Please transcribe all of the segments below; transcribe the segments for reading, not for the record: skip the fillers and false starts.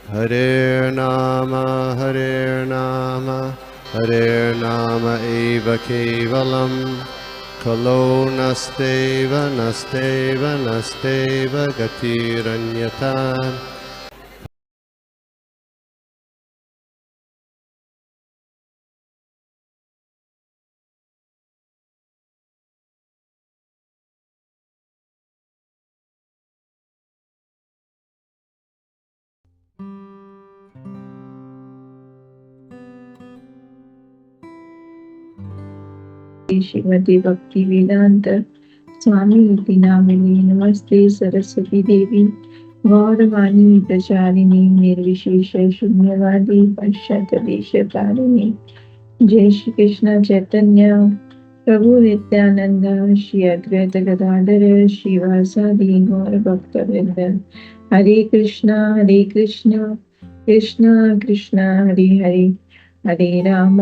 Hare Nama eva kevalam kalo nasteva nasteva nasteva gatiranyata. Shrimati भक्ति वेदांत स्वामी इति नामिने नमस्ते सरस्वती देवी गौरवाणी प्रचारिणी निर्विशेष शून्यवादी पश्चात देश तारिणी। जय श्री कृष्ण चैतन्य प्रभु नित्यानंद श्री अद्वैत गदाधर श्रीवासादि गौर भक्तवृंद। हरे कृष्णा कृष्ण कृष्ण हरे हरे, हरे राम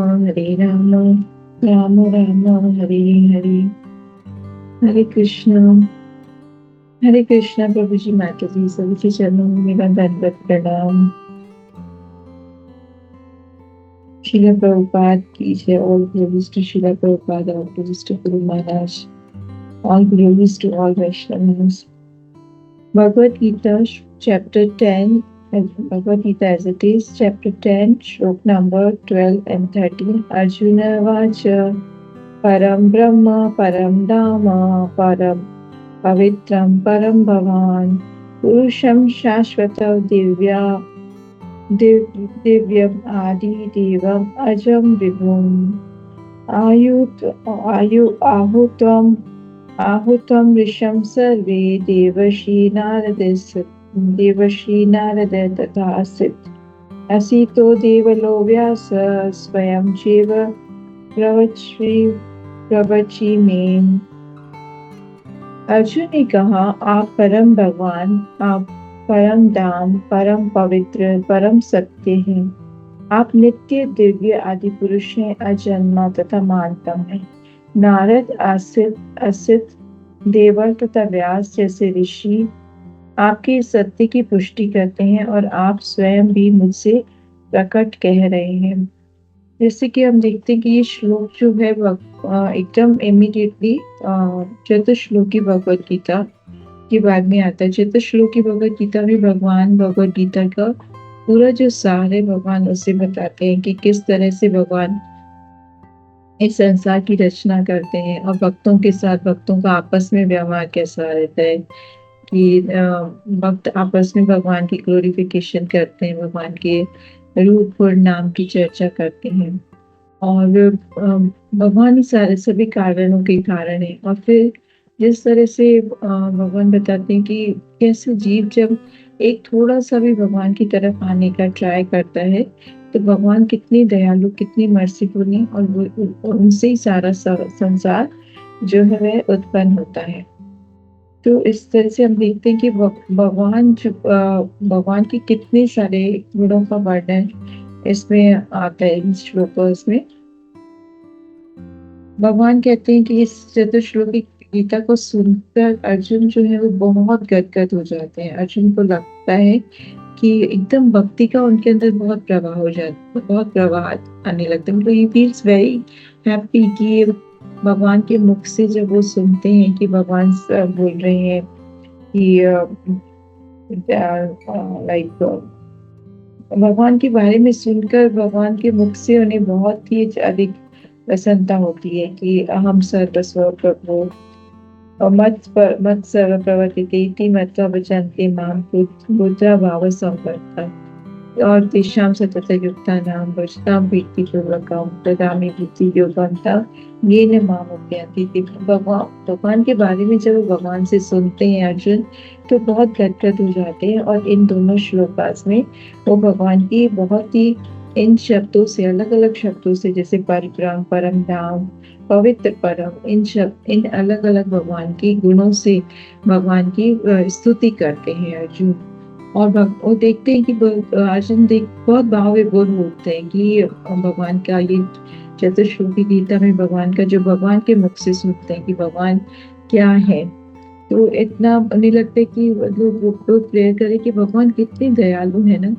राम राम हरे हरे। हरे कृष्ण प्रभु जी, माता जी सभी के चरणों में मेरा दंडवत प्रणाम। Srila Prabhupada की जय। All glories to Srila Prabhupada, all glories to Guru Maharaj, all glories to all Vaishnavas. Bhagavad Gita chapter 10, Bhagavad Gita as it is, chapter 10, shlok number 12 and 13. Arjuna Vacha Param Brahma Param Dhamma Param Pavitram Param Bhavan Purusham Shashvata Divyam Adi Devam Ajam Vibhum Ahutam Risham Sarve Devashi Narada Tata Asito Devalo Vyasa Swayam Shiva प्रवची में। अर्जुन ने कहा, आप परम भगवान, आप परम धाम, परम पवित्र, परम सत्य हैं। आप नित्य दिव्य आदि पुरुष हैं, अजन्मा तथा महानतम हैं। नारद, असित, देवर तथा व्यास जैसे ऋषि आपके सत्य की पुष्टि करते हैं और आप स्वयं भी मुझसे प्रकट कह रहे हैं। जैसे कि हम देखते हैं कि ये श्लोक जो है एकदम इमीडिएटली चतुश्लोकी भगवद गीता के बाद में आता है। चतुश्लोकी भगवद गीता में भगवान भगवद गीता का पूरा जो सार है भगवान उसे बताते हैं कि किस तरह से भगवान इस संसार की रचना करते हैं और भक्तों के साथ भक्तों का आपस में व्यवहार कैसा रहता है कि भक्त आपस में भगवान की ग्लोरिफिकेशन करते हैं, भगवान के रूप और नाम की चर्चा करते हैं और भगवान ही सारे सभी कारणों के कारण है। और फिर जिस तरह से भगवान बताते हैं कि कैसे जीव जब एक थोड़ा सा भी भगवान की तरफ आने का ट्राई करता है तो भगवान कितनी दयालु, कितनी मर्सीफुल है और उनसे ही सारा संसार जो है वह उत्पन्न होता है। तो इस तरह से हम देखते हैं कि भगवान के कितने सारे गुणों का वर्णन इसमें आता है इन श्लोकों में। भगवान कहते हैं कि इस चतुश्लोकी गीता को सुनकर अर्जुन जो है वो बहुत गदगद हो जाते हैं। अर्जुन को लगता है कि एकदम भक्ति का उनके अंदर बहुत प्रवाह हो जाता है, बहुत प्रवाह आने लगता है। ही फील्स वेरी हैप्पी कि भगवान के मुख से जब वो सुनते हैं कि भगवान बोल रहे हैं कि लाइक भगवान के बारे में सुनकर भगवान के मुख से उन्हें बहुत ही अधिक प्रसन्नता होती है कि अहम सर्वस्व प्रभु मत सर्व प्रवर्तिते मत्वा भजन्ते माम बुद्धा भाव संपत्ता और तेषां सतत युक्तानां भजतां प्रीतिपूर्वकं ददामि बुद्धि योगं येन माम उपयान्ति। भगवान के बारे में जब भगवान से सुनते हैं अर्जुन तो बहुत गदगद हो जाते हैं और इन दोनों श्लोकास में वो भगवान की बहुत ही इन शब्दों से, अलग अलग शब्दों से, जैसे परब्रह्म, परम धाम, पवित्र परम, इन अलग अलग भगवान के गुणों से भगवान की स्तुति करते हैं अर्जुन। और वो देखते हैं कि अर्जुन बहुत भाव विभोर होते हैं कि भगवान का ये चतुश्लोकी गीता में भगवान का जो भगवान के मुख से सुनते हैं कि भगवान क्या है, तो इतना नहीं लगता कि लोग प्रेयर करें कि भगवान कितने दयालु है ना।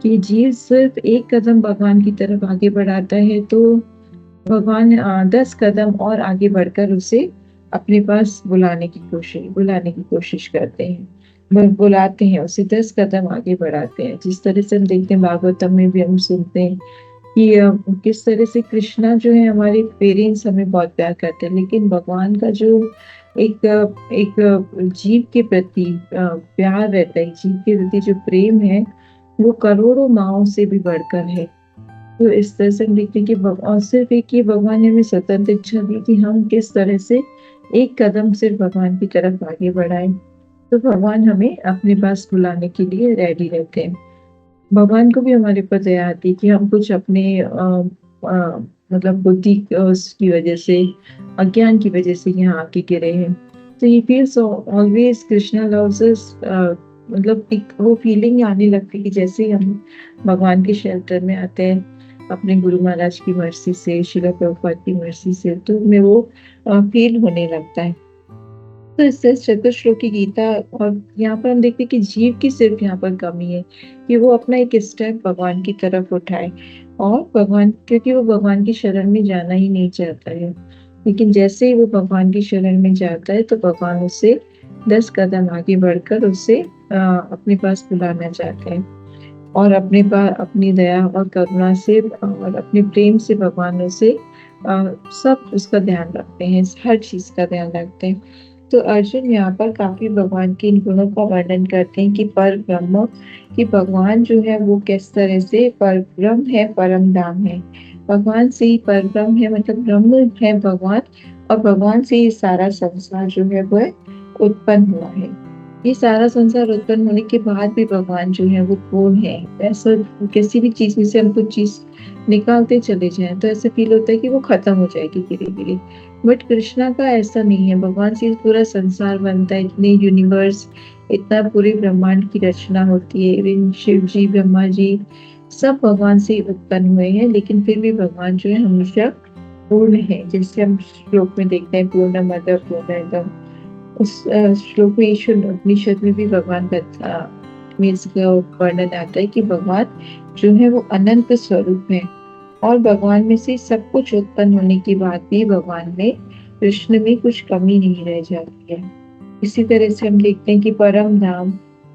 कि जीव सिर्फ एक कदम भगवान की तरफ आगे बढ़ाता है तो भगवान 10 कदम और आगे बढ़कर उसे अपने पास बुलाने की कोशिश करते हैं। बुलाते हैं उसे, 10 कदम आगे बढ़ाते हैं। जिस तरह से हम देखते हैं भागवतम में भी हम सुनते हैं कि किस तरह से कृष्णा जो है, हमारे पेरेंट्स हमें बहुत प्यार करते हैं, लेकिन भगवान का जो एक जीव के प्रति प्यार रहता है, जीव के प्रति जो प्रेम है, वो करोड़ों माओं से भी बढ़कर है। तो इस तरह से हम देखते हैं कि और सिर्फ एक ही भगवान ने हमें स्वतंत्र इच्छा दी कि हम किस तरह से एक कदम सिर्फ भगवान की तरफ आगे बढ़ाएं। तो भगवान हमें अपने पास बुलाने के लिए रेडी रहते हैं। भगवान को भी हमारे ऊपर दया आती है कि हम कुछ अपने मतलब बुद्धि की वजह से, अज्ञान की वजह से यहाँ आके गिरे हैं। तो ये फील्स ऑलवेज कृष्णा लव्स अस, मतलब एक वो फीलिंग आने लगती है कि जैसे ही हम भगवान के शेल्टर में आते हैं अपने गुरु महाराज की मर्जी से, शिला प्रभुपाद की मर्जी से, तो हमें वो फील होने लगता है। तो इससे चतुश्लोकी गीता, और यहाँ पर हम देखते हैं कि जीव की सिर्फ यहाँ पर कमी है कि वो अपना एक स्टेप भगवान की तरफ उठाए, और भगवान, क्योंकि वो भगवान की शरण में जाना ही नहीं चाहता है। लेकिन जैसे ही वो भगवान की शरण में जाता है तो भगवान उसे 10 कदम आगे बढ़कर उसे अपने पास बुलाना चाहते हैं, और अपनी दया और करुणा से और अपने प्रेम से भगवान उसे सब उसका ध्यान रखते हैं, हर चीज का ध्यान रखते हैं। तो अर्जुन यहाँ पर काफी भगवान के इन गुणों का वर्णन करते हैं कि पर ब्रह्म, कि भगवान जो है वो किस तरह से पर ब्रह्म है, परम धाम है। भगवान से ही पर ब्रह्म है, मतलब ब्रह्म है भगवान, और भगवान से ये सारा संसार जो है वो उत्पन्न हुआ है। ये सारा संसार उत्पन्न होने के बाद भी भगवान जो है वो पूर्ण है। ऐसा किसी भी चीज में से हम कुछ चीज निकालते चले जाएं तो ऐसा फील होता है कि वो खत्म हो जाएगी धीरे धीरे, बट कृष्णा का ऐसा नहीं है। भगवान से पूरा संसार बनता है, इतने यूनिवर्स, इतना पूरे ब्रह्मांड की रचना होती है। इवन शिव जी, ब्रह्मा जी, सब भगवान से उत्पन्न हुए हैं, लेकिन फिर भी भगवान जो है हमेशा पूर्ण है। जैसे हम श्लोक में देखते हैं, पूर्णमद पूर्णमिदम्, उस श्लोक में, ईश्वर उपनिषद में भी भगवान का में इसका वर्णन आता है कि भगवान जो है वो अनंत स्वरूप है, और भगवान में से सब कुछ उत्पन्न होने के बाद भी भगवान में, कृष्ण में कुछ कमी नहीं रह जाती है। इसी तरह से हम देखते हैं कि परम धाम,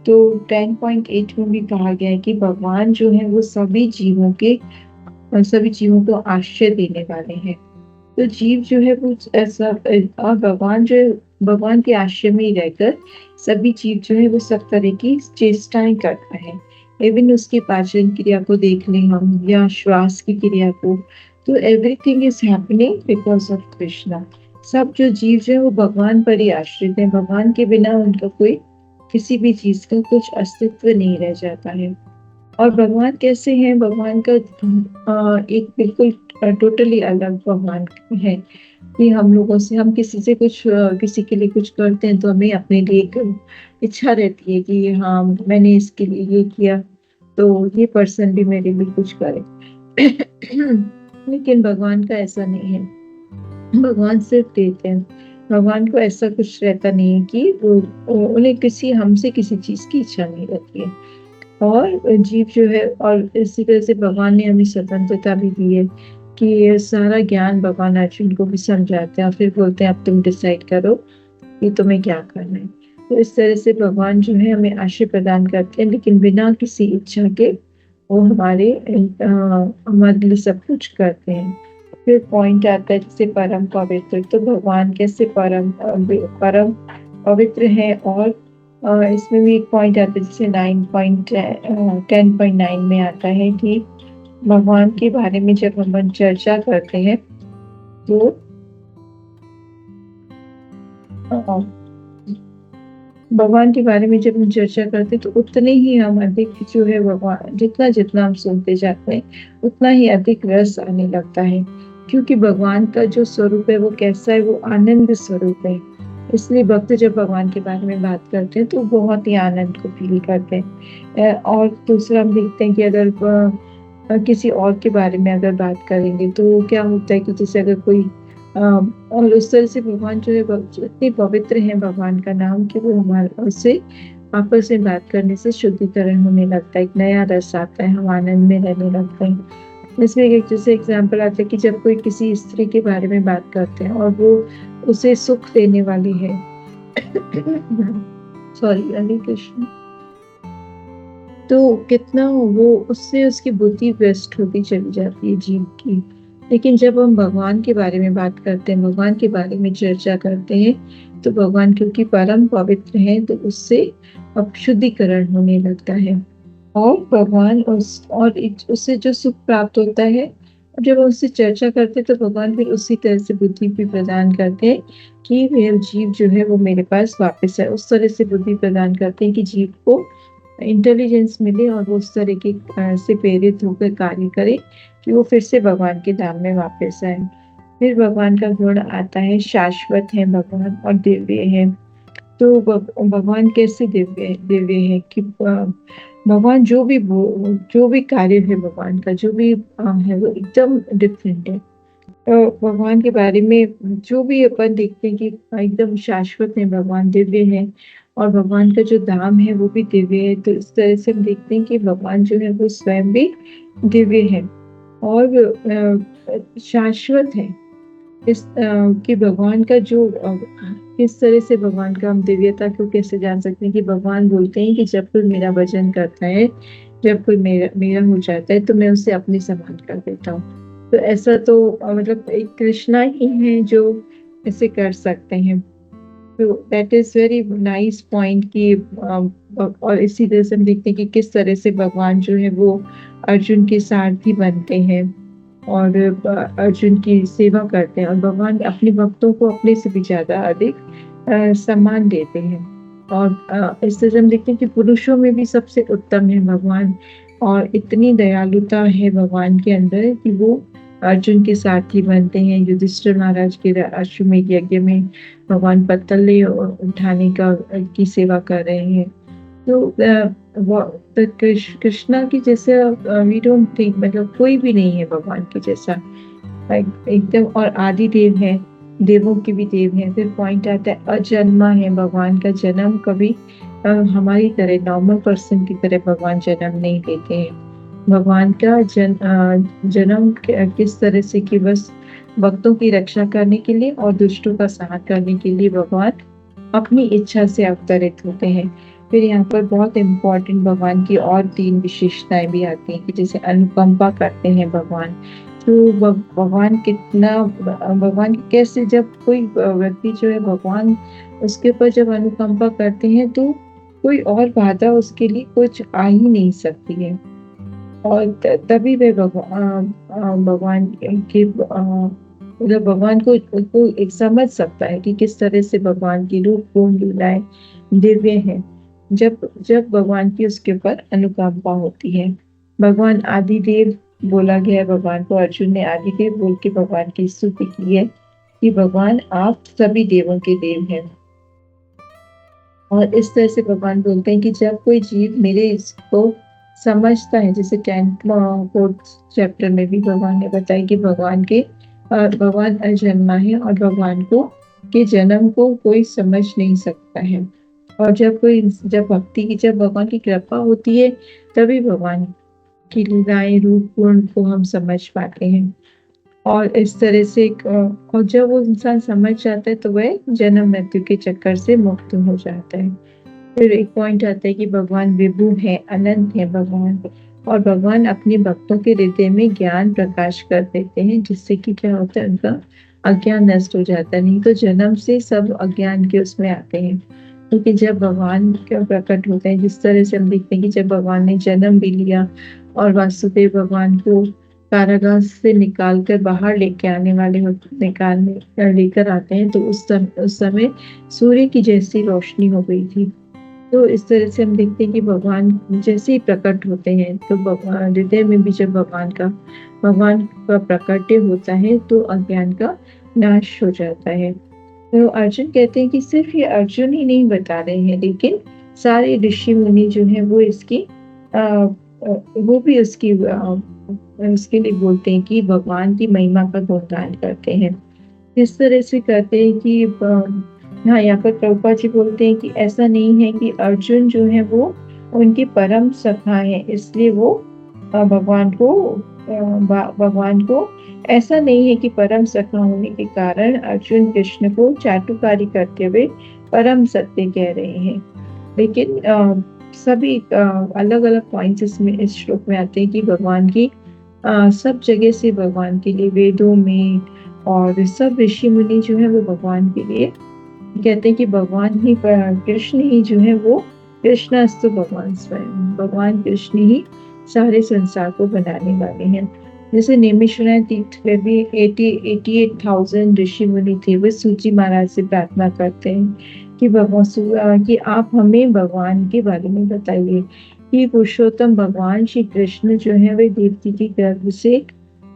तो 10.8 में भी कहा गया है कि भगवान जो है वो सभी जीवों को आश्रय देने वाले हैं। तो जीव जो है वो ऐसा, और भगवान जो है, भगवान के आश्रय में ही रहकर सभी जीव जो है वो सब तरह की चेष्टाएं करता है। इवन उसकी पाचन क्रिया को देख लें हम, या श्वास की क्रिया को, तो everything is happening because of Krishna. सब जो जीव जो है वो भगवान पर ही आश्रित है। भगवान के बिना उनका कोई, किसी भी चीज का कुछ अस्तित्व नहीं रह जाता है। और भगवान कैसे हैं? भगवान का एक बिल्कुल टोटली अलग भगवान है कि हम लोगों से, हम किसी से कुछ किसी के लिए कुछ करते हैं तो हमें अपने लिए एक इच्छा रहती है कि हाँ, मैंने इसके लिए ये किया तो ये पर्सन भी मेरे लिए कुछ करे। लेकिन भगवान का ऐसा नहीं है। भगवान सिर्फ देते हैं। भगवान को ऐसा कुछ रहता नहीं है कि उन्हें हमसे किसी चीज की इच्छा नहीं रहती है। और जीव जो है, और इसी तरह से भगवान ने हमें स्वतंत्रता भी दी है कि ये सारा ज्ञान भगवान अर्जुन को भी समझाते हैं, और फिर बोलते हैं अब तुम डिसाइड करो कि तुम्हें क्या करना है। तो इस तरह से भगवान जो है हमें आशीर्वाद प्रदान करते हैं, लेकिन बिना किसी इच्छा के वो हमारे लिए सब कुछ करते हैं। फिर पॉइंट आता है जैसे परम पवित्र, तो भगवान कैसे परम पवित्र है। और इसमें भी एक पॉइंट आता है जैसे 10.9 में आता है कि भगवान के बारे में जब हम चर्चा करते हैं तो भगवान के बारे में जब हम चर्चा करते हैं तो उतने ही हम अधिक जो है भगवान, जितना जितना हम सुनते जाते हैं उतना ही अधिक रस आने लगता है, क्योंकि भगवान का जो स्वरूप है वो कैसा है, वो आनंद स्वरूप है। इसलिए भक्त जब भगवान के बारे में बात करते हैं तो बहुत ही आनंद को फील करते हैं। और दूसरा हम देखते हैं कि अगर किसी और के बारे में अगर बात करेंगे तो क्या होता है कि जैसे अगर कोई और उस तरह से भगवान जो है इतने पवित्र है भगवान का नाम कि वो हमारे उससे आपस में बात करने से शुद्धिकरण होने लगता है, एक नया रस आता है, हम आनंद में रहने लगते हैं। इसमें एक जैसे एग्जाम्पल आता है कि जब कोई किसी स्त्री के बारे में बात करते हैं और वो उसे सुख देने वाली है सॉरी, हरे कृष्ण, तो कितना वो उससे उसकी बुद्धि व्यस्त होती चली जाती है जीव की। लेकिन जब हम भगवान के बारे में बात करते हैं, भगवान के बारे में चर्चा करते हैं, तो भगवान क्योंकि परम पवित्र है तो उससे अब शुद्धिकरण होने लगता है और भगवान उससे जो सुख प्राप्त होता है, जब हम उससे चर्चा करते हैं तो भगवान फिर उसी तरह से बुद्धि भी प्रदान करते हैं कि वह जीव जो है वो मेरे पास वापस है। उस तरह से बुद्धि प्रदान करते हैं कि जीव को इंटेलिजेंस मिले और वो उस तरह के से प्रेरित होकर कार्य करे कि वो फिर से भगवान के धाम में वापस आए। फिर भगवान का गुण आता है शाश्वत है भगवान और दिव्य है। तो भगवान कैसे दिव्य दिव्य है कि भगवान जो भी कार्य है भगवान का जो भी है वो एकदम डिफरेंट है। तो भगवान के बारे में जो भी अपन देखते हैं कि एकदम शाश्वत है भगवान, दिव्य है और भगवान का जो धाम है वो भी दिव्य है। तो इस तरह से हम देखते हैं कि भगवान जो है वो स्वयं भी दिव्य है और शाश्वत है। कि भगवान का जो किस तरह से भगवान का हम दिव्यता को कैसे जान सकते हैं कि भगवान बोलते हैं कि जब कोई मेरा भजन करता है, जब कोई मेरा हो जाता है तो मैं उसे अपने समान कर देता हूँ। तो ऐसा तो मतलब एक कृष्णा ही है जो ऐसे कर सकते हैं। तो that is very nice point कि और इसी तरह से हम देखते हैं कि किस तरह से भगवान जो है वो अर्जुन के सारथी बनते हैं और अर्जुन की सेवा करते हैं और भगवान अपने भक्तों को अपने से भी ज्यादा अधिक सम्मान देते हैं। और इस तरह हम देखते हैं कि पुरुषों में भी सबसे उत्तम है भगवान और इतनी दयालुता है भगवान के अंदर कि वो अर्जुन के सारथी बनते हैं। युधिष्ठिर महाराज के अश्वमेध यज्ञ में भगवान पत्तल उठाने की सेवा कर रहे हैं। तो कृष्णा की जैसे वी डोंट थिंक, मतलब कोई भी नहीं है भगवान के जैसा एकदम। और आदि देव है, देवों के भी देव है। फिर पॉइंट आता है अजन्मा है भगवान का, जन्म कभी हमारी तरह नॉर्मल पर्सन की तरह भगवान जन्म नहीं लेते हैं। भगवान का जन्म किस तरह से कि बस भक्तों की रक्षा करने के लिए और दुष्टों का संहार करने के लिए भगवान अपनी इच्छा से अवतरित होते हैं। फिर यहाँ पर बहुत इम्पोर्टेंट भगवान की और 3 विशेषताएं भी आती हैं कि जैसे अनुकंपा करते हैं भगवान। तो भगवान कितना, भगवान कैसे, जब कोई व्यक्ति जो है भगवान उसके ऊपर जब अनुकंपा करते हैं तो कोई और बाधा उसके लिए कुछ आ ही नहीं सकती है और तभी वे भगवान के मतलब भगवान को एक समझ सकता है कि किस तरह से भगवान की रूप गुण लीलाएं दिव्य है जब जब भगवान की उसके ऊपर अनुकंपा होती है। भगवान आदिदेव बोला गया है भगवान को, अर्जुन ने आदिदेव बोल के भगवान की स्तुति की है कि भगवान आप सभी देवों के देव हैं। और इस तरह से भगवान बोलते हैं कि जब कोई जीव मेरे इसको समझता है, जैसे 4th चैप्टर में भी भगवान ने बताया कि भगवान अजन्मा है और भगवान को के जन्म को कोई समझ नहीं सकता है। और जब भगवान की कृपा होती है तभी भगवान की लीलाएं रूप गुण को हम समझ पाते हैं। और इस तरह से और जब वो इंसान समझ जाता है तो वह जन्म मृत्यु के चक्कर से मुक्त हो जाता है। फिर एक पॉइंट आता है कि भगवान विभु है, अनंत है भगवान और भगवान अपने भक्तों के हृदय में ज्ञान प्रकाश कर देते हैं जिससे कि क्या होता है, उनका अज्ञान नष्ट हो जाता है। नहीं तो जन्म से सब अज्ञान के उसमें आते हैं, क्योंकि जब भगवान क्या प्रकट होते हैं, जिस तरह से हम देखते हैं कि जब भगवान ने जन्म भी लिया और वासुदेव भगवान को कारागार से निकाल कर बाहर लेके आने वाले लेकर आते हैं तो उस समय सूर्य की जैसी रोशनी हो गई थी। तो इस तरह से हम देखते हैं कि भगवान जैसे ही प्रकट होते हैं तो हृदय में भी जब भगवान का प्रकट्य होता है तो अज्ञान का नाश हो जाता है। तो अर्जुन कहते हैं कि सिर्फ ये अर्जुन ही नहीं बता रहे हैं, लेकिन सारे ऋषि मुनि जो हैं वो वो भी उसके लिए बोलते हैं कि भगवान की महिमा का गुणगान करते हैं। इस तरह से कहते हैं कि हाँ, यहाँ पर प्रभुपाद जी बोलते हैं कि ऐसा नहीं है कि अर्जुन जो है वो उनकी परम सखा है, इसलिए वो भगवान को ऐसा नहीं है कि परम सखा होने के कारण अर्जुन कृष्ण को चाटुकारी करते हुए परम सत्य कह रहे हैं। लेकिन सभी अलग अलग पॉइंट्स इसमें इस श्लोक में आते हैं कि भगवान की सब जगह से भगवान के लिए वेदों में और सब ऋषि मुनि जो है वो भगवान के लिए कहते हैं कि भगवान ही कृष्ण ही जो है वो कृष्णास्तु भगवान स्वयं भगवान कृष्ण ही सारे संसार को बनाने वाले हैं। जैसे नेमिश्वराय तीर्थ में भी 88,000 ऋषि मुनि थे, वो सूची महाराज से प्रार्थना करते हैं कि कि आप हमें भगवान के बारे में बताइए कि पुरुषोत्तम भगवान श्री कृष्ण जो है वे देवकी के गर्भ से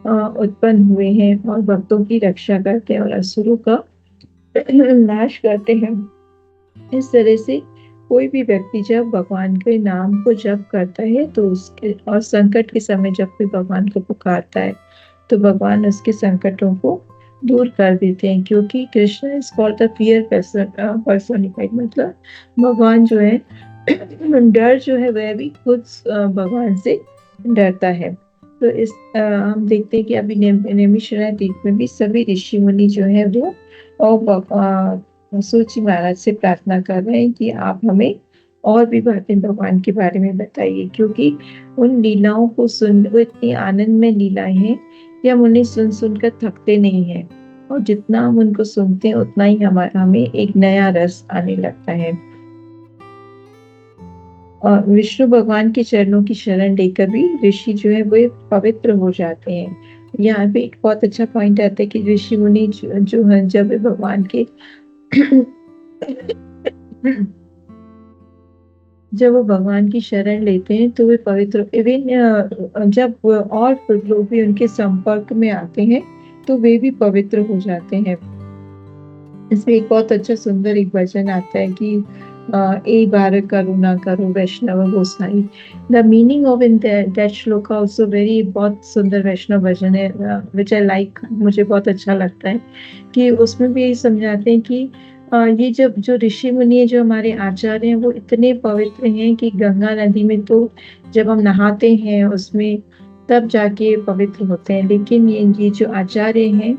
उत्पन्न हुए हैं और भक्तों की रक्षा करते हैं और असुरों का नाश करते हैं। इस तरह से कोई भी व्यक्ति जब भगवान के नाम को जप करता है तो उसके और संकट के समय जब कोई भगवान को पुकारता है तो भगवान उसके संकटों को दूर कर देते हैं, क्योंकि Krishna is called the fear personified, मतलब भगवान जो है डर जो है वह भी खुद भगवान से डरता है। तो इस हम देखते हैं कि अभी नैमिषारण्य तीर्थ में भी सभी ऋषि मुनि जो है वो और सूची महाराज से प्रार्थना कर रहे हैं कि आप हमें और भी बातें भगवान के बारे में बताइए, क्योंकि उन लीलाओं को सुन वो इतनी आनंद में लीलाएं हैं कि हम उन्हें सुन सुनकर थकते नहीं हैं, और जितना हम उनको सुनते हैं उतना ही हमें एक नया रस आने लगता है। और विष्णु भगवान के चरणों की शरण लेकर भी ऋषि जो है वो पवित्र हो जाते हैं। यहाँ पे एक बहुत अच्छा पॉइंट आता है कि ऋषि मुनि जो है जब भगवान के जब वो भगवान की शरण लेते हैं तो वे पवित्र, इवन जब और लोग भी उनके संपर्क में आते हैं तो वे भी पवित्र हो जाते हैं। इसमें एक बहुत अच्छा सुंदर एक वचन आता है कि ए बार करुणा करो Vaishnava Gosai. The meaning of in that shloka also very, बहुत सुंदर वैष्णव भजन है विच आई लाइक, मुझे बहुत अच्छा लगता है कि उसमें भी यही समझाते हैं कि ये जब जो ऋषि मुनि है, जो हमारे आचार्य हैं, वो इतने पवित्र हैं कि गंगा नदी में तो जब हम नहाते हैं उसमें तब जाके पवित्र होते हैं, लेकिन ये जो आचार्य हैं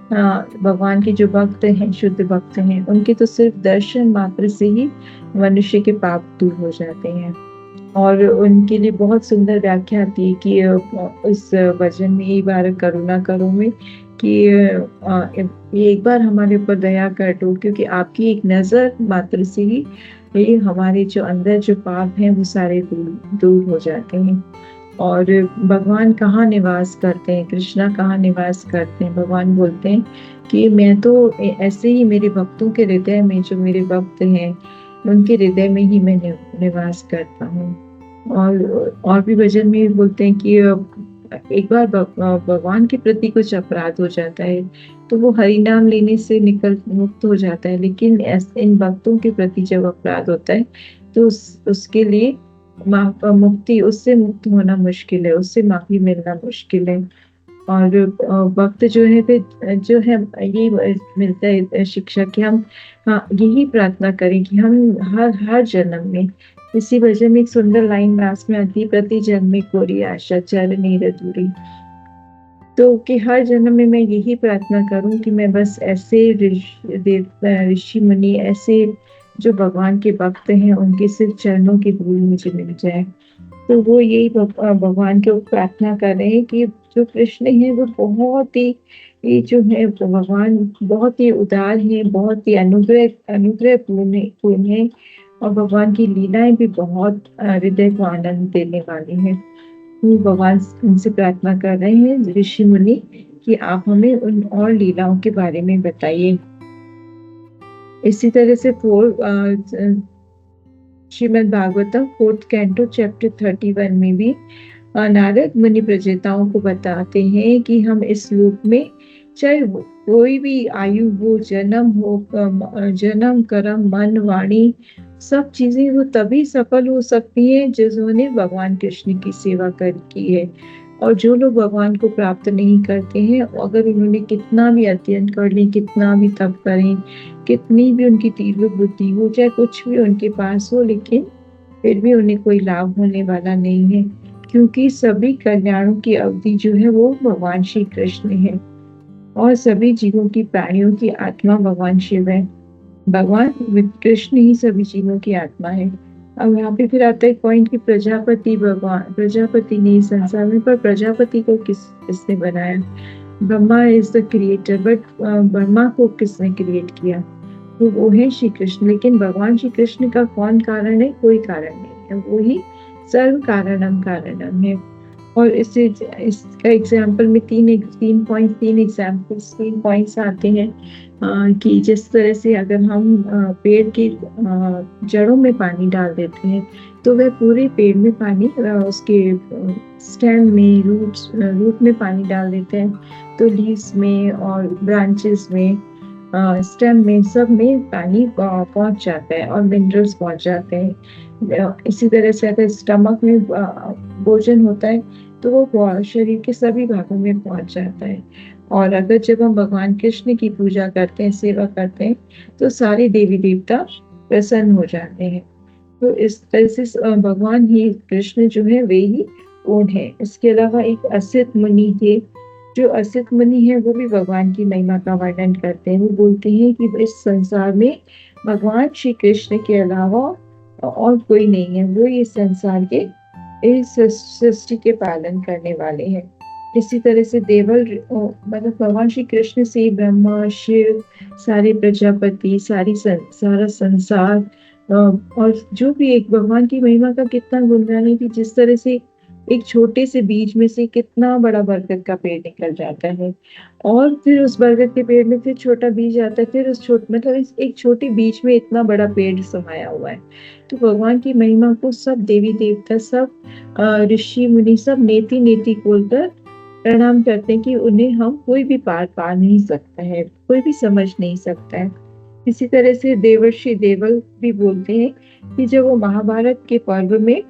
भगवान के जो भक्त हैं, शुद्ध भक्त हैं, उनके तो सिर्फ दर्शन मात्र से ही मनुष्य के पाप दूर हो जाते हैं। और उनके लिए बहुत सुंदर व्याख्या आती है कि इस भजन में एक बार करुणा करो में कि ये एक बार हमारे ऊपर दया कर दो, क्योंकि आपकी एक नजर मात्र से ही ये हमारे जो अंदर जो पाप हैं वो सारे दूर हो जाते हैं। और भगवान कहाँ निवास करते हैं, कृष्णा कहाँ निवास करते हैं? भगवान बोलते हैं कि मैं तो ऐसे ही मेरे भक्तों के हृदय में, जो मेरे भक्त हैं उनके हृदय में ही मैं निवास करता हूँ। और भी भजन में बोलते हैं कि एक बार भगवान के प्रति कुछ अपराध हो जाता है तो वो हरि नाम लेने से मुक्त हो जाता है, लेकिन इन भक्तों के प्रति जब अपराध होता है तो उसके लिए मुक्ति, उससे मुक्त होना मुश्किल है, उससे माफी मिलना मुश्किल है। और भक्त जो है फिर जो है ये मिलता है शिक्षा कि हम यही प्रार्थना करें कि हम हर जन्म में, इसी भजन में एक सुंदर लाइन लास्ट में आती है, प्रति जन्म में कोरी आशा चरनी अधूरी। तो कि हर जन्म में मैं यही प्रार्थना करूं कि मैं बस ऐसे ऋषि मुनि, ऐसे जो भगवान के भक्त हैं, उनके सिर्फ चरणों की धूल मुझे मिल जाए। तो वो यही भगवान के प्रार्थना कर रहे हैं कि जो कृष्ण है वो बहुत ही, ये जो है भगवान बहुत ही उदार है, बहुत ही अनुग्रह पूर्ण है, और भगवान की लीलाएं भी बहुत हृदय को आनंद देने वाली हैं। तो भगवान उनसे प्रार्थना कर रहे हैं ऋषि मुनि कि आप हमें उन और लीलाओं के बारे में बताइए। इसी तरह से Shrimad Bhagavatam 4th canto chapter 31 में भी नारद मुनि प्रजेताओं को बताते हैं कि हम इस लोक में चाहे कोई भी आयु हो, जन्म कर्म मन वाणी, सब चीजें वो तभी सफल हो सकती हैं जिन्होंने भगवान कृष्ण की सेवा की है। और जो लोग भगवान को प्राप्त नहीं करते हैं, अगर उन्होंने कितना भी अध्ययन कर लें, कितना भी तप करें, कितनी भी उनकी तीव्र बुद्धि हो, चाहे कुछ भी उनके पास हो, लेकिन फिर भी उन्हें कोई लाभ होने वाला नहीं है, क्योंकि सभी कल्याणों की अवधि जो है वो भगवान श्री कृष्ण है और सभी जीवों की, प्राणियों की आत्मा भगवान शिव है। भगवान कृष्ण ही सभी जीवों की आत्मा है। अब यहाँ पे फिर आता है पॉइंट कि प्रजापति भगवान, प्रजापति ने इस संसार में, पर प्रजापति को किसने बनाया? Brahma is the creator, but Brahma को किसने क्रिएट किया? तो वो है श्री कृष्ण। लेकिन भगवान श्री कृष्ण का कौन कारण है? कोई कारण नहीं है, वो ही सर्व कारणम कारणम है। और इसका एग्जाम्पल में तीन पॉइंट्स आते हैं कि जिस तरह से अगर हम पेड़ की जड़ों में पानी डाल देते हैं तो वह पूरे पेड़ में पानी, उसके स्टेम में, रूट में पानी डाल देते हैं, तो लीव्स में और ब्रांचेस में, स्टेम में, सब में पानी पहुंच जाता है और मिनरल्स पहुंच जाते हैं। इसी तरह से अगर स्टमक में भोजन होता है तो वो शरीर के सभी भागों में पहुंच जाता है। और अगर जब हम भगवान कृष्ण की पूजा करते हैं, सेवा करते हैं, तो सारे देवी देवता प्रसन्न हो जाते हैं। तो इस तरह से भगवान ही कृष्ण जो है वे ही पूर्ण है। इसके अलावा एक असित मुनि थे, जो असित मुनि है वो भी भगवान की महिमा का वर्णन करते हैं। वो बोलते हैं कि इस संसार में भगवान श्री कृष्ण के अलावा और कोई नहीं है, वो इस संसार के, इस सृष्टि के पालन करने वाले हैं। इसी तरह से देवल, मतलब भगवान श्री कृष्ण से ब्रह्मा, शिव, सारे प्रजापति, सारा संसार, और जो भी एक भगवान की महिमा का कितना गुणगान है कि जिस तरह से एक छोटे से बीज में से कितना बड़ा बरगद का पेड़ निकल जाता है, और फिर उस बरगद के पेड़ में फिर छोटा बीज आता है, फिर उस मतलब इस एक छोटे बीज में इतना बड़ा पेड़ समाया हुआ है। तो भगवान की महिमा को सब देवी देवता, सब ऋषि मुनि, सब नेति नेति बोलकर प्रणाम करते हैं कि उन्हें हम कोई भी पा नहीं सकता है, कोई भी समझ नहीं सकता है। इसी तरह से देवर्षि देवल भी बोलते हैं कि जब वो महाभारत के पर्व में,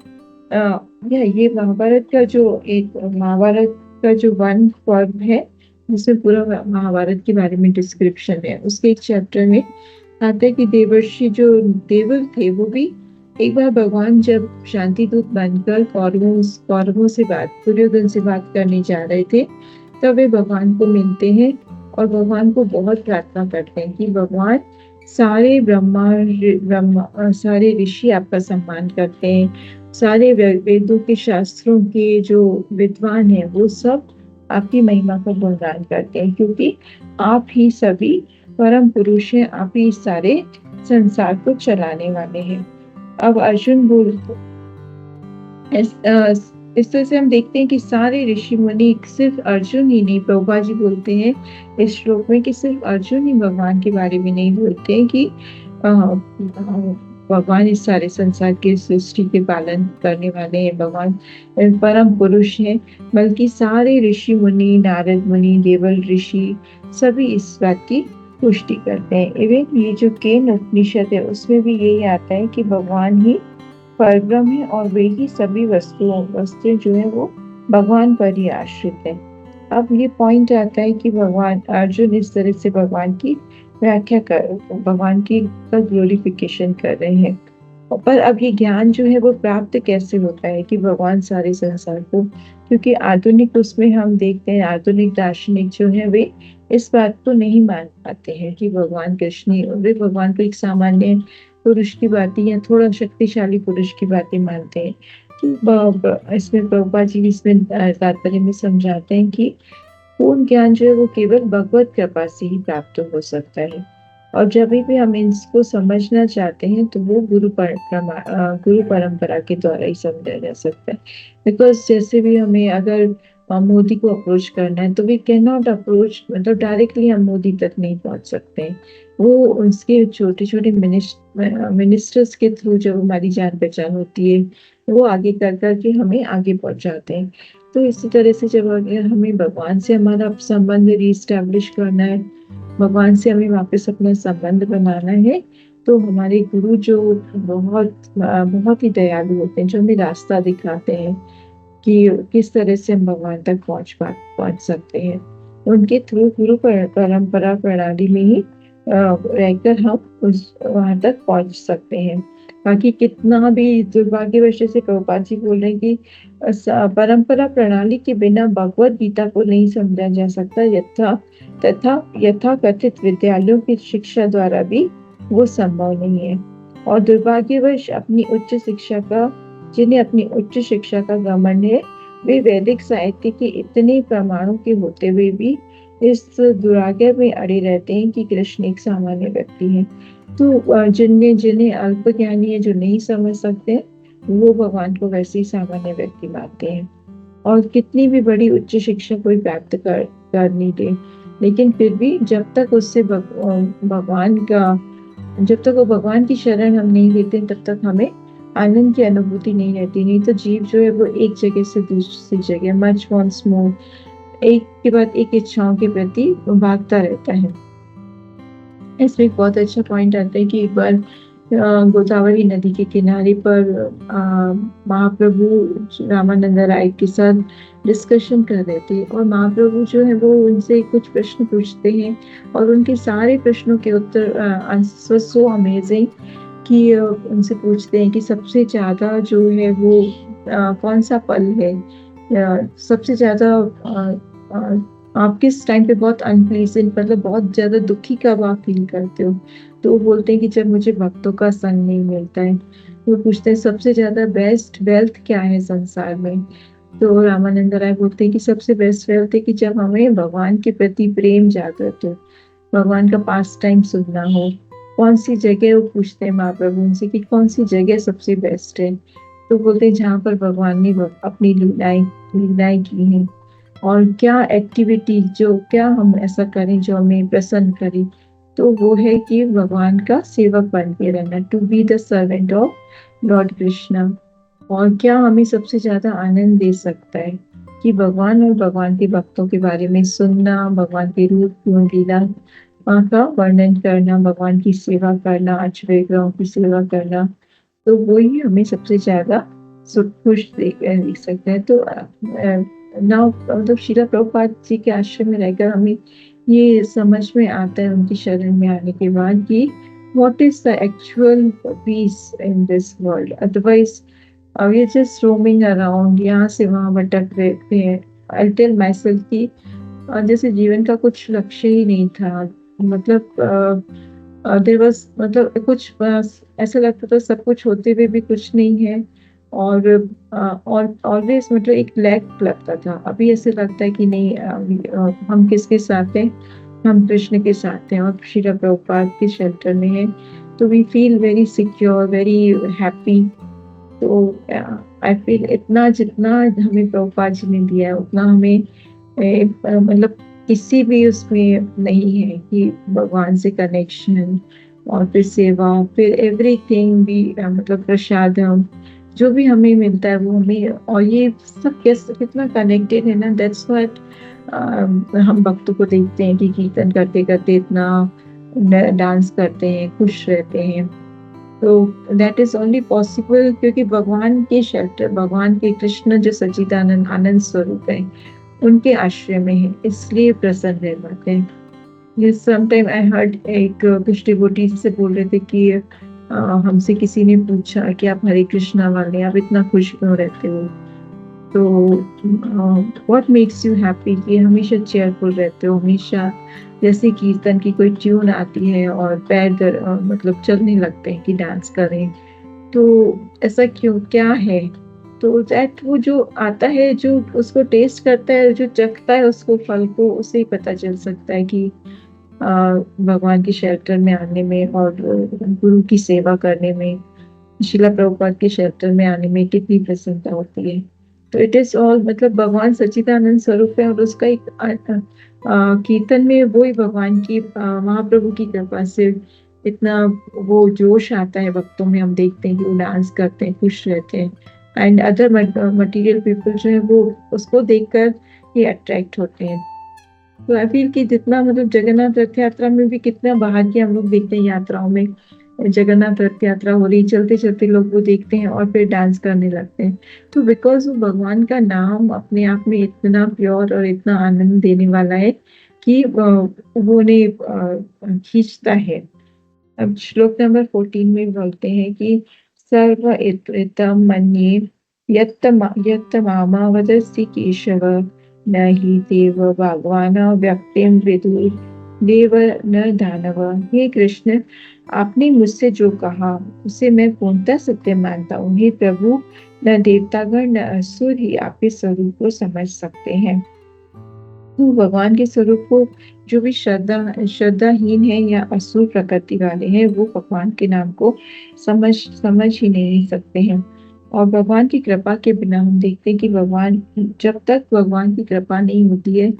ये महाभारत का जो वन पर्व है, जिसमें पूरा महाभारत के बारे में डिस्क्रिप्शन है, उसके एक चैप्टर में आता है कि देवर्षि जो देवल थे वो भी एक बार भगवान जब शांति दूत बनकर कौरवों से दुर्योधन से बात करने जा रहे थे, तब वे भगवान को मिलते हैं और भगवान को बहुत प्रार्थना करते हैं कि भगवान, सारे ऋषि आपका सम्मान करते हैं, सारे वेदों के, शास्त्रों के जो विद्वान हैं वो सब आपकी महिमा का गुणगान करते हैं, क्योंकि आप ही सभी परम पुरुष हैं, आप ही सारे संसार को चलाने वाले हैं। अब अर्जुन इस तरह से हम देखते हैं कि सारे ऋषि मुनि, सिर्फ अर्जुन ही नहीं, प्रभुपाद जी बोलते हैं इस श्लोक में कि सिर्फ अर्जुन ही भगवान के बारे में नहीं बोलते हैं कि भगवान इस सारे संसार के सृष्टि के पालन करने वाले हैं, भगवान परम पुरुष हैं, बल्कि सारे ऋषि मुनि, नारद मुनि, देवल ऋषि, सभी इस बात की पुष्टि करते हैं। इवन ये जो केन उपनिषद है उसमें भी यही आता है कि भगवान ही परब्रह्म है और वे ही सभी वस्तुएं जो है वो भगवान पर ही आश्रित है। अब ये पॉइंट आता है कि भगवान अर्जुन इस तरह से भगवान की व्याख्या भगवान की ग्लोरिफिकेशन कर रहे हैं। पर अब ये ज्ञान जो है वो प्राप्त कैसे होता है कि भगवान सारे संसार को, क्योंकि आधुनिक उसमें हम देखते हैं, आधुनिक दार्शनिक जो है वे इस बात को नहीं मान पाते हैं कि भगवान कृष्ण, वे भगवान को एक सामान्य पुरुष की बातें या थोड़ा शक्तिशाली पुरुष की बातें मानते हैं। तो इसमें प्रभुपाद जी इसमें तात्पर्य में समझाते हैं कि पूर्ण ज्ञान जो है वो केवल भगवत कृपा से ही प्राप्त हो सकता है, और जब भी हम इसको समझना चाहते हैं तो वो गुरु परंपरा के द्वारा ही समझा जा सकता है। बिकॉज जैसे भी हमें अगर मोदी को अप्रोच करना है तो वी कैन नॉट अप्रोच, मतलब डायरेक्टली हम मोदी तक नहीं पहुंच सकते हैं। वो उसके छोटे छोटे मिनिस्टर्स के थ्रू जब हमारी जान पहचान होती है वो आगे कर करके हमें आगे पहुंचाते हैं। तो इसी तरह से जब अगर हमें भगवान से हमारा संबंध रीस्टैब्लिश करना है, भगवान से हमें वापस अपना संबंध बनाना है, तो हमारे गुरु जो बहुत ही दयालु होते हैं, जो हमें रास्ता दिखाते हैं कि किस तरह से हम भगवान तक पहुंच सकते हैं। उनके थ्रू गुरु परंपरा प्रणाली में ही रहकर हम उस वहां तक पहुंच सकते हैं। बाकी कितना भी दुर्भाग्यवश से प्रभुपाद जी बोल रहे हैं कि परंपरा प्रणाली के बिना भगवत गीता को नहीं समझा जा सकता, तथा यथाकथित विद्यालयों की शिक्षा द्वारा भी वो संभव नहीं है। और दुर्भाग्यवश जिन्हें अपनी उच्च शिक्षा का घमंड है, वे वैदिक साहित्य के इतने प्रमाणों के होते हुए भी इस दुराग्रह में अड़े रहते हैं कि कृष्ण एक सामान्य व्यक्ति है। तो जिन्हें अल्प ज्ञानी है, जो नहीं समझ सकते, वो भगवान को वैसे ही सामान्य व्यक्ति मानते हैं। और कितनी भी बड़ी उच्च शिक्षा कोई प्राप्त कर नहीं दे, लेकिन फिर भी जब तक वो भगवान की शरण हम नहीं लेते, तब तक हमें आनंद की अनुभूति नहीं रहती। नहीं तो जीव जो है वो एक जगह से दूसरी जगह मच वॉन्ट्स मोर, एक के बाद एक इच्छाओं के प्रति भागता रहता है। इसमें एक बहुत अच्छा पॉइंट आता है कि एक बार गोदावरी नदी के किनारे पर महाप्रभु रामानंद राय के साथ डिस्कशन कर रहे थे, और महाप्रभु जो है वो उनसे कुछ प्रश्न पूछते हैं, और उनके सारे प्रश्नों के उत्तर आंसर सो अमेजिंग कि उनसे पूछते हैं कि सबसे ज्यादा जो है वो कौन सा पल है, सबसे ज्यादा आप किस टाइम पे बहुत अनप्लीजेंट, मतलब बहुत ज्यादा दुखी कब आप फील करते हो। तो वो बोलते हैं कि जब मुझे भक्तों का संग नहीं मिलता है। वो पूछते हैं सबसे ज्यादा बेस्ट वेल्थ क्या है संसार में। तो रामानंद राय बोलते हैं कि सबसे बेस्ट वेल्थ है कि जब हमें भगवान के प्रति प्रेम जागृत हो, भगवान का पास टाइम सुनना हो। कौन सी जगह, वो पूछते हैं महाप्रभु उनसे कि कौन सी जगह सबसे बेस्ट है। तो बोलते हैं जहाँ पर भगवान ने अपनी लीलाएं की हैं, और क्या एक्टिविटी, क्या हम ऐसा करें जो हमें प्रसन्न करे। तो वो है कि भगवान का सेवक बन के रहना, to be the servant of Lord Krishna. और क्या हमें सबसे ज्यादा आनंद दे सकता है कि भगवान और भगवान के भक्तों के बारे में सुनना, भगवान के रूप गुण लीला का वर्णन करना, भगवान की सेवा करना, अछूते ग्रहों की सेवा करना। तो वही हमें सबसे ज्यादा खुश देख सकते हैं। तो ना मतलब शिला प्रभुपाद जी के आश्रम में रहकर हमें ये समझ में आता है, उनकी शरण में आने के बाद, कि what is the actual peace in this world. Otherwise we are just roaming around, यहाँ से वहां भटक रहते हैं। आई टेल माई सेल्फ कि जैसे जीवन का कुछ लक्ष्य ही नहीं था। मतलब देयर वाज, मतलब कुछ ऐसा लगता था सब कुछ होते हुए भी कुछ नहीं है, और ऑलवेज मतलब एक लैक लगता था। अभी ऐसे लगता है कि नहीं, हम किसके साथ हैं, हम कृष्ण के साथ हैं, और श्रील प्रभुपाद के शेल्टर में है। तो we feel very secure, very happy. तो आई फील इतना जितना हमें प्रभुपाद जी ने दिया है, उतना हमें मतलब किसी भी उसमें नहीं है कि भगवान से कनेक्शन, और फिर सेवा, फिर एवरीथिंग भी, मतलब प्रसादम जो भी हमें मिलता है वो हमें, और ये सब कैसे कितना कनेक्टेड है ना। दैट्स व्हाट हम भक्तों को देखते हैं कि कीर्तन करते करते इतना डांस करते हैं, खुश रहते हैं। तो दैट इज ओनली पॉसिबल क्योंकि भगवान के शेल्टर, भगवान के कृष्ण जो सच्चिदानंद आनंद स्वरूप है, उनके आश्रय में है, इसलिए प्रसन्न रह पाते हैं। Yes, sometime I heard एक कुछ डिवोटी से बोल रहे थे कि हमसे किसी ने पूछा कि आप हरे कृष्णा वाले, आप इतना खुश क्यों रहते हो। तो व्हाट मेक्स यू हैप्पी, कि हमेशा चेयरफुल रहते हो, हमेशा जैसे कीर्तन की कोई ट्यून आती है और पैर मतलब चलने लगते हैं कि डांस करें। तो ऐसा क्यों, क्या है। तो दैट वो जो आता है, जो उसको टेस्ट करता है, जो चखता है उसको फल को, उसे ही पता चल सकता है कि भगवान के शेल्टर में आने में और गुरु की सेवा करने में, शिला प्रभुपाद के शेल्टर में आने में कितनी प्रसन्नता होती है। तो इट इज ऑल, मतलब भगवान सच्चिदानंद स्वरूप है, और उसका एक कीर्तन में वो ही भगवान की महाप्रभु की कृपा से इतना वो जोश आता है भक्तों में। हम देखते हैं कि वो डांस करते हैं, खुश रहते हैं, एंड अदर मटेरियल पीपल जो है वो उसको देखकर ही अट्रैक्ट होते हैं। तो आई फील कि जितना मतलब जगन्नाथ रथ यात्रा में भी कितना बाहर की हम लोग देखते हैं यात्राओं में, जगन्नाथ रथ यात्रा हो रही, चलते-चलते लोग वो देखते हैं और फिर डांस करने लगते हैं। तो बिकॉज़ वो भगवान का नाम अपने आप में इतना प्योर और इतना आनंद देने वाला है कि वो उन्हें खींचता है। अब श्लोक नंबर 14 में बोलते हैं कि सर्व इतम मन्ये यत्त मामावदस्ति केशव न हि देव भगवान व्यक्तिम विदुर देव न दानव। हे कृष्ण, आपने मुझसे जो कहा उसे मैं पूर्णतः सत्य मानता हूँ। हे प्रभु, न देवतागण न असुर ही आपके स्वरूप को समझ सकते हैं। तो भगवान के स्वरूप को जो भी श्रद्धाहीन है या असुर प्रकृति वाले हैं, वो भगवान के नाम को समझ ही नहीं सकते हैं। और भगवान की कृपा के बिना हम देखते हैं कि जब तक भगवान की कृपा नहीं होती है,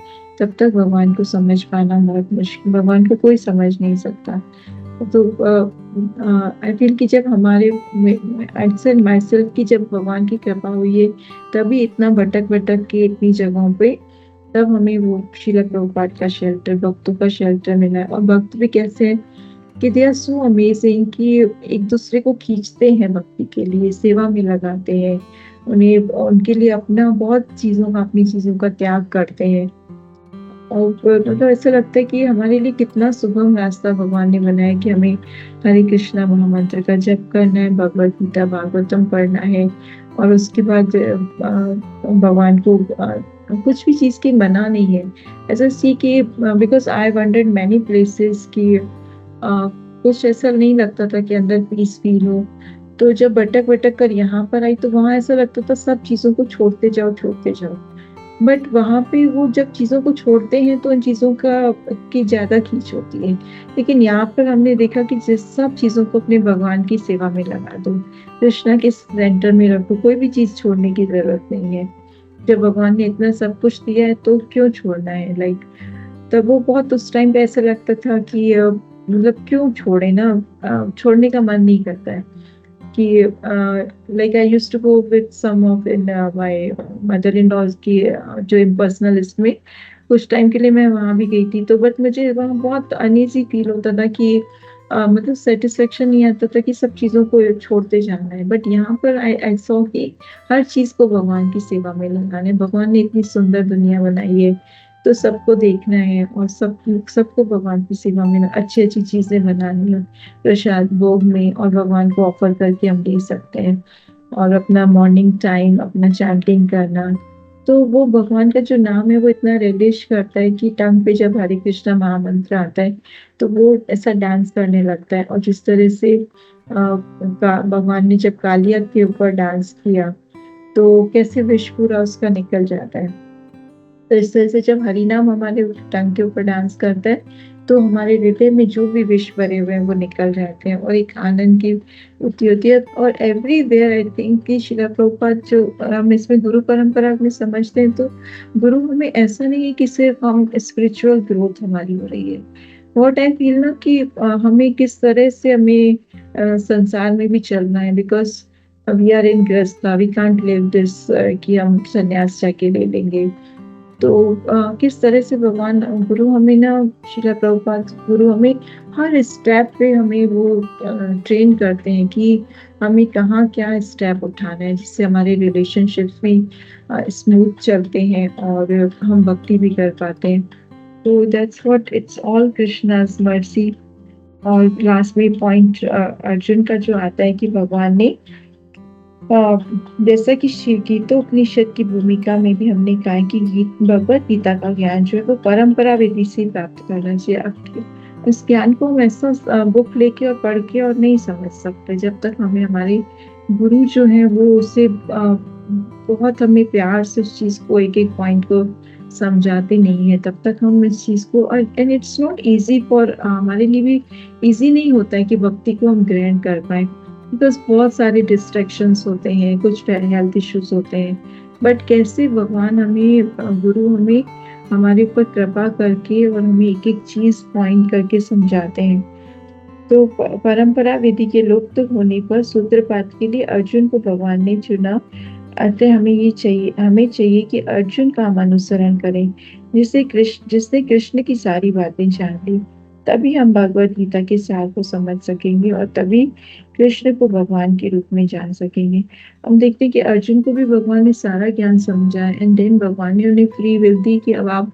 तब तक भगवान को समझ पाना बहुत मुश्किल, भगवान को कोई समझ नहीं सकता। तो आई फील कि जब हमारे अक्सर माई सेल्फ की जब भगवान की कृपा हुई है, तभी इतना भटक के इतनी जगहों पे तब हमें वो शीला प्रभुपाद का शेल्टर, भक्तों का शेल्टर मिला है। और भक्त भी कैसे हैं कि दे आर सो अमेजिंग कि एक दूसरे को खींचते हैं भक्ति के लिए, सेवा में लगाते हैं, उन्हें उनके लिए अपनी चीज़ों का त्याग करते हैं। और मतलब ऐसा लगता है कि हमारे लिए कितना सुगम रास्ता भगवान ने बनाया कि हमें हरे कृष्णा महामंत्र का जप करना है, भगवद गीता भागवतम पढ़ना है और उसके बाद भगवान को कुछ भी चीज़ की मना नहीं है। ऐसा सी कि because I wandered many places कि कुछ ऐसा नहीं लगता था कि अंदर पीस फील हो। तो जब भटक कर यहाँ पर आई तो वहाँ ऐसा लगता था सब चीज़ों को छोड़ते जाओ। बट वहाँ पे वो जब चीज़ों को छोड़ते हैं तो उन चीज़ों की ज़्यादा खींच होती है। लेकिन यहाँ पर हमने देखा कि जिस सब चीज़ों को अपने भगवान की सेवा में लगा दो, कृष्णा के सेंटर में रखो, कोई भी चीज़ छोड़ने की ज़रूरत नहीं है। जब भगवान ने इतना सब कुछ दिया है तो क्यों छोड़ना है? लाइक तब वो बहुत उस टाइम पे ऐसा लगता था कि मतलब क्यों छोड़े ना, छोड़ने का मन नहीं करता है। कि like I used to go with some of in my mother in laws की जो इम्पर्सनल इसमें कुछ टाइम के लिए मैं वहाँ भी गई थी। तो बट मुझे वहाँ बहुत अनईजी फील होता था कि मतलब सेटिस्फेक्शन नहीं आता था कि सब चीज़ों को छोड़ते जाना है। बट यहाँ पर आई सॉ कि हर चीज़ को भगवान की सेवा में लगाना है। भगवान ने इतनी सुंदर दुनिया बनाई है, तो सबको देखना है और सबको भगवान की सेवा में अच्छी-अच्छी चीज़ें बनानी है। प्रसाद भोग में और भगवान को ऑफर करके हम दे सकते हैं और अपना मॉर्निंग टाइम अपना चैंटिंग करना। तो वो भगवान का जो नाम है वो इतना रिलिश करता है कि टंग पे जब हरे कृष्णा महामंत्र आता है तो वो ऐसा डांस करने लगता है। और जिस तरह से भगवान ने जब कालिया के ऊपर डांस किया तो कैसे विष पूरा उसका निकल जाता है। तो इस तरह से जब हरिनाम हमारे टंग के ऊपर डांस करता है तो हमारे हृदय में जो भी विष भरे हुए हैं वो निकल जाते हैं और एक आनंद की उत्पत्ति होती है। और एवरीवेयर आई थिंक कि शिला प्रभुपाद जो हम इसमें गुरु परंपरा में समझते हैं तो गुरु हमें ऐसा नहीं है कि सिर्फ हम स्पिरिचुअल ग्रोथ हमारी हो रही है। व्हाट आई फील ना कि हमें किस तरह से हमें संसार में भी चलना है बिकॉज वी आर इन गृहस्था, वी कांट लिव दिस कि हम संन्यास जाके ले लेंगे। तो किस तरह से भगवान गुरु हमें ना शिला प्रभुपाद गुरु हमें हर स्टेप पे हमें वो ट्रेन करते हैं कि हमें कहाँ क्या स्टेप उठाना है जिससे हमारे रिलेशनशिप्स में स्मूथ चलते हैं और हम भक्ति भी कर पाते हैं। तो that's what it's all Krishna's mercy. और लास्ट में पॉइंट अर्जुन का जो आता है कि भगवान ने जैसा कि गीतोपनिषद की भूमिका में भी हमने कहा है कि भगवत गीता का ज्ञान जो है वो परंपरा विधि से प्राप्त करना चाहिए। इस ज्ञान को हम ऐसा बुक लेके और पढ़ के और नहीं समझ सकते जब तक हमें हमारे गुरु जो है वो उसे बहुत हमें प्यार से उस चीज को एक एक पॉइंट को समझाते नहीं है तब तक हम इस चीज को and it's not easy for हमारे लिए भी इजी नहीं होता है कि भक्ति को हम ग्रहण कर पाए बिकॉज बहुत सारे डिस्ट्रैक्शंस होते हैं, कुछ हेल्थ इश्यूज होते हैं। बट कैसे भगवान हमें गुरु हमें हमारे ऊपर कृपा करके और हमें एक एक चीज पॉइंट करके समझाते हैं। तो परंपरा विधि के लुप्त होने पर सूत्रपात के लिए अर्जुन को भगवान ने चुना। अतः हमें चाहिए कि अर्जुन का हम अनुसरण करें जिसने कृष्ण की सारी बातें जान ली तभी हम भगवत गीता के सार को समझ सकेंगे और तभी कृष्ण को भगवान के रूप में जान सकेंगे। हम देखते हैं कि अर्जुन को भी भगवान ने सारा ज्ञान समझाया एंड देन भगवान ने उन्हें फ्री विल दी कि अब आप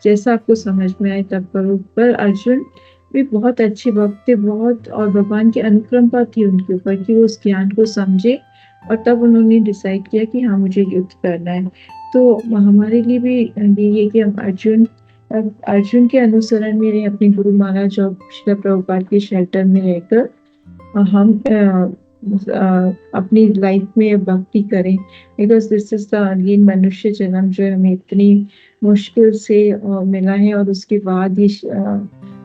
जैसा आपको समझ में आए तब करो। पर अर्जुन भी बहुत अच्छे भक्त थे, बहुत, और भगवान की अनुकंपा थी उनके ऊपर कि वो उस ज्ञान को समझे और तब उन्होंने डिसाइड किया कि हाँ मुझे युद्ध करना है। तो हमारे लिए भी यही है कि हम अर्जुन के अनुसरण में रहे, अपने गुरु महाराज और श्रील प्रभुपाद के शेल्टर में रहकर हम अपनी लाइफ में भक्ति करें। Because this is the again मनुष्य जन्म जो हमें इतनी मुश्किल से मिला है, और उसके बाद ये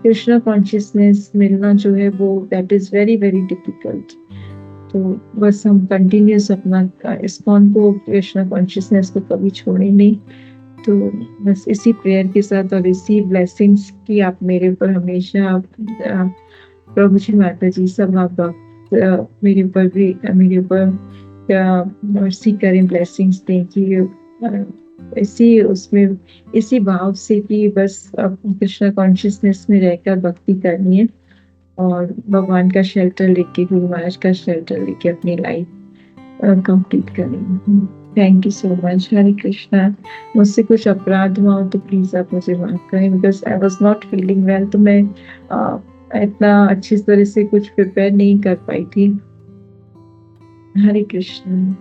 कृष्णा कॉन्शियसनेस मिलना जो है वो that is very very difficult. तो बस हम कंटिन्यूस अपना इस्कॉन को, कृष्णा कॉन्शियसनेस को कभी छोड़े नहीं। तो बस इसी प्रेयर के साथ और इसी ब्लेसिंग्स की आप मेरे ऊपर हमेशा प्रभु जी, माता जी, सब आप मेरे ऊपर भी, मेरे ऊपर मर्सी करें, ब्लेसिंग्स दें कि इसी भाव से कि बस कृष्णा कॉन्शियसनेस में रहकर भक्ति करनी है और भगवान का शेल्टर लेके, गुरु महाराज का शेल्टर लेके अपनी लाइफ कंप्लीट करेंगे। Thank you so much. Hare Krishna. मुझसे कुछ अपराध हुआ हो तो प्लीज आप मुझे माफ करें, because I was not feeling well, तो मैं इतना अच्छी तरह से कुछ प्रिपेयर नहीं कर पाई थी। हरे कृष्णा।